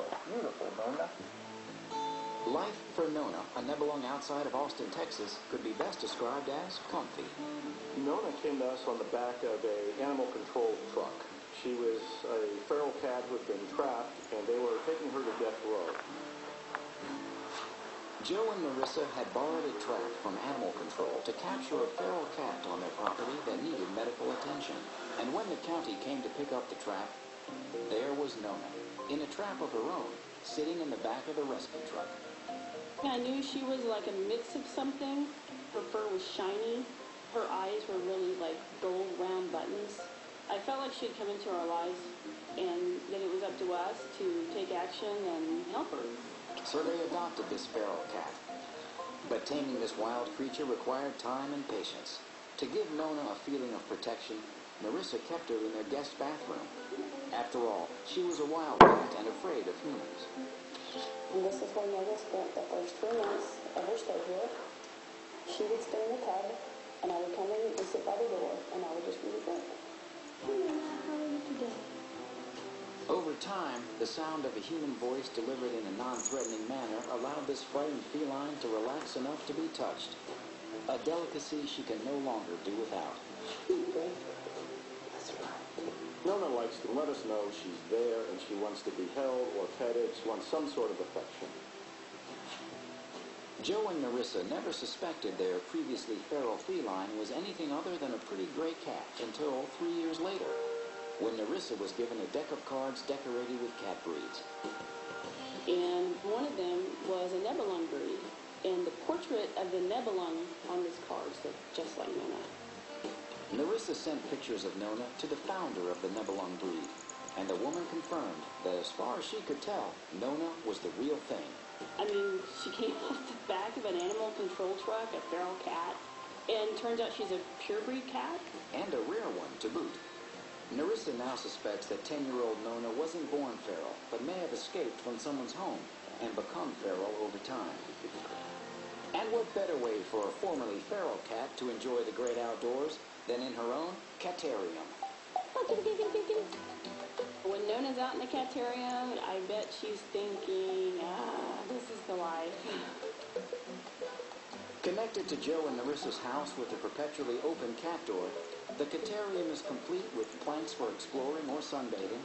are beautiful, Nona. Life for Nona, a Nebelung outside of Austin, Texas, could be best described as comfy. Nona came to us on the back of an animal control truck. She was a feral cat who had been trapped, and they were taking her to death row. Joe and Narissa had borrowed a trap from animal control to capture a feral cat on their property that needed medical attention. And when the county came to pick up the trap, there was Nona, in a trap of her own, sitting in the back of the rescue truck. I knew she was like a mix of something. Her fur was shiny. Her eyes were really like gold round buttons. I felt like she'd come into our lives and that it was up to us to take action and help her. So they adopted this feral cat. But taming this wild creature required time and patience. To give Nona a feeling of protection, Narissa kept her in their guest bathroom. After all, she was a wild cat and afraid of humans. And this is where Nona spent the first 3 months of her stay here. She would stay in the tub, and I would come in and sit by the door, and I would just read a book. How are you today? Over time, the sound of a human voice delivered in a non-threatening manner allowed this frightened feline to relax enough to be touched. A delicacy she can no longer do without. That's right. Nona likes to let us know she's there and she wants to be held or petted. She wants some sort of affection. Joe and Narissa never suspected their previously feral feline was anything other than a pretty gray cat until 3 years later, when Narissa was given a deck of cards decorated with cat breeds. And one of them was a Nebelung breed, and the portrait of the Nebelung on this card looked just like Nona. Narissa sent pictures of Nona to the founder of the Nebelung breed, and the woman confirmed that as far as she could tell, Nona was the real thing. I mean, she came off the back of an animal control truck, a feral cat, and turns out she's a purebred cat. And a rare one to boot. Narissa now suspects that 10-year-old Nona wasn't born feral, but may have escaped from someone's home and become feral over time. And what better way for a formerly feral cat to enjoy the great outdoors than in her own catarium? When Nona's out in the catarium, I bet she's thinking, this is the life. Connected to Joe and Narissa's house with a perpetually open cat door, the catarium is complete with planks for exploring or sunbathing,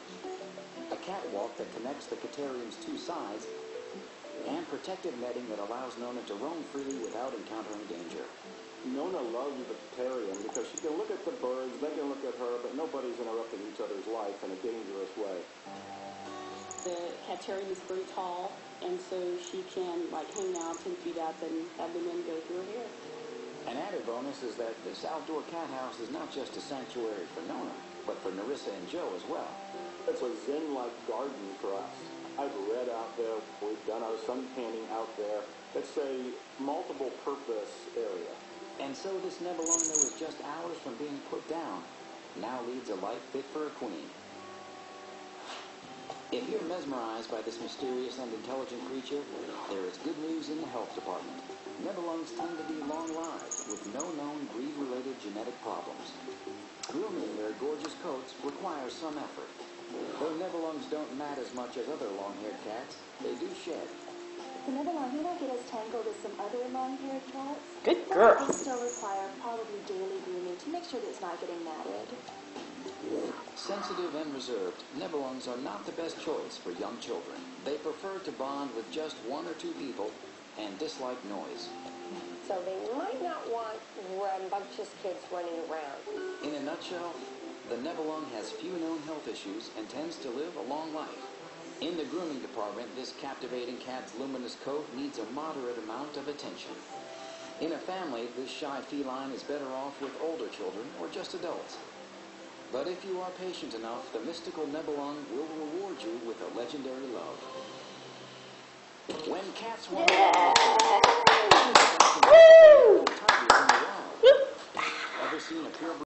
a catwalk that connects the catarium's 2 sides, and protective netting that allows Nona to roam freely without encountering danger. Nona loves the catarium because she can look at the birds, they can look at her, but nobody's interrupting each other's life in a dangerous way. The catarium is very tall, and so she can hang out 10 feet up and have the wind go through her hair. An added bonus is that this outdoor cat house is not just a sanctuary for Nona, but for Narissa and Joe as well. It's a zen-like garden for us. I've read out there, we've done our sun tanning out there. It's a multiple-purpose area. And so this Nebelung that was just hours from being put down now leads a life fit for a queen. If you're mesmerized by this mysterious and intelligent creature, there is good news in the health department. Nebelungs tend to be long-lived with no known breed-related genetic problems. Grooming their gorgeous coats requires some effort. Though Nebelungs don't mat as much as other long-haired cats, they do shed. The Nebelung may not get as tangled as some other long-haired cats. Good girl. But they still require probably daily grooming to make sure that it's not getting matted. Sensitive and reserved, Nebelungs are not the best choice for young children. They prefer to bond with just 1 or 2 people and dislike noise. So they might not want rambunctious kids running around. In a nutshell, the Nebelung has few known health issues and tends to live a long life. In the grooming department, this captivating cat's luminous coat needs a moderate amount of attention. In a family, this shy feline is better off with older children or just adults. But if you are patient enough, the mystical Nebelung will reward you with a legendary love. When cats want tigers in the wild. Ever seen a purebred